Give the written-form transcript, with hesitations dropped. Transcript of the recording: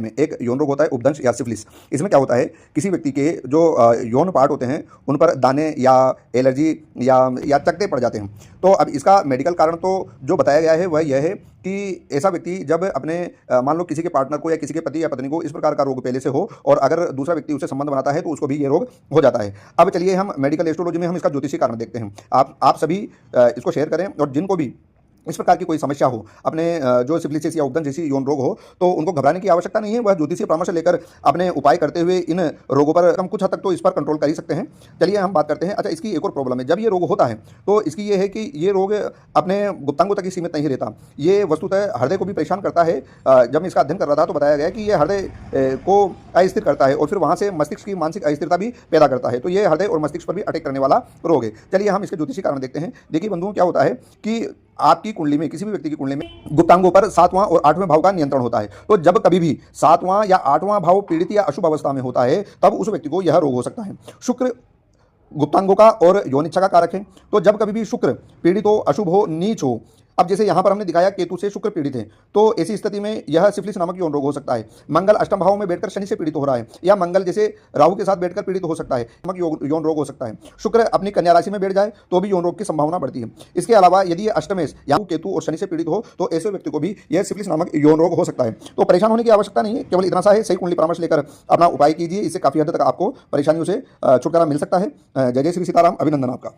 मामले में एक यौन रोग होता है उपदंश या सिफिलिस। इसमें क्या होता है, किसी व्यक्ति के जो यौन पार्ट होते हैं उन पर दाने या एलर्जी या चकत्ते पड़ जाते हैं। तो अब इसका मेडिकल कारण तो जो बताया गया है वह यह है कि ऐसा व्यक्ति जब अपने मान लो किसी के पार्टनर को या किसी के पति या पत्नी को इस प्रकार का रोग पहले से हो और अगर दूसरा व्यक्ति उससे संबंध बनाता है तो उसको भी ये रोग हो जाता है। अब चलिए हम मेडिकल एस्ट्रोलॉजी में हम इसका ज्योतिषी कारण देखते हैं। आप सभी इसको शेयर करें और जिनको भी इस प्रकार की कोई समस्या हो, अपने जो सिफिलिस या उपदंश जैसी यौन रोग हो, तो उनको घबराने की आवश्यकता नहीं है। वह ज्योतिषीय परामर्श लेकर अपने उपाय करते हुए इन रोगों पर हम कुछ हद तक तो इस पर कंट्रोल कर ही सकते हैं। चलिए हम बात करते हैं। अच्छा, इसकी एक और प्रॉब्लम है। जब ये रोग होता है तो इसकी ये है कि ये रोग अपने गुप्तांगों तक ही सीमित नहीं रहता, ये वस्तुतः हृदय को भी परेशान करता है। जब मैं इसका अध्ययन कर रहा था तो बताया गया कि ये हृदय को अस्थिर करता है और फिर वहाँ से मस्तिष्क की मानसिक अस्थिरता भी पैदा करता है। तो ये हृदय और मस्तिष्क पर भी अटैक करने वाला रोग है। चलिए हम इसके ज्योतिषी कारण देखते हैं। देखिए बंधुओं, क्या होता है कि आपकी कुंडली में, किसी भी व्यक्ति की कुंडली में गुप्तांगों पर 7वां और 8वें भाव का नियंत्रण होता है। तो जब कभी भी 7वां या 8वां भाव पीड़ित या अशुभ अवस्था में होता है तब उस व्यक्ति को यह रोग हो सकता है। शुक्र गुप्तांगों का और यौन इच्छा का कारक है। तो जब कभी भी शुक्र पीड़ित हो, अशुभ हो, नीच हो, अब जैसे यहाँ पर हमने दिखाया केतु से शुक्र पीड़ित है, तो ऐसी स्थिति में यह सिफिलिस नामक यौन रोग हो सकता है। मंगल अष्टम भाव में बैठकर शनि से पीड़ित हो रहा है या मंगल जैसे राहु के साथ बैठकर पीड़ित हो सकता है, नामक यौन रोग हो सकता है। शुक्र अपनी कन्या राशि में बैठ जाए तो भी यौन रोग की संभावना बढ़ती है। इसके अलावा यदि ये अष्टमेश या केतु और शनि से पीड़ित हो तो ऐसे व्यक्ति को भी यह सिफिलिस नामक यौन रोग हो सकता है। तो परेशान होने की आवश्यकता नहीं है, केवल इतना सा है, सही कुंडली परामर्श लेकर अपना उपाय कीजिए। इससे काफी हद तक आपको परेशानियों से छुटकारा मिल सकता है। जय जय श्री सीताराम। अभिनंदन आपका।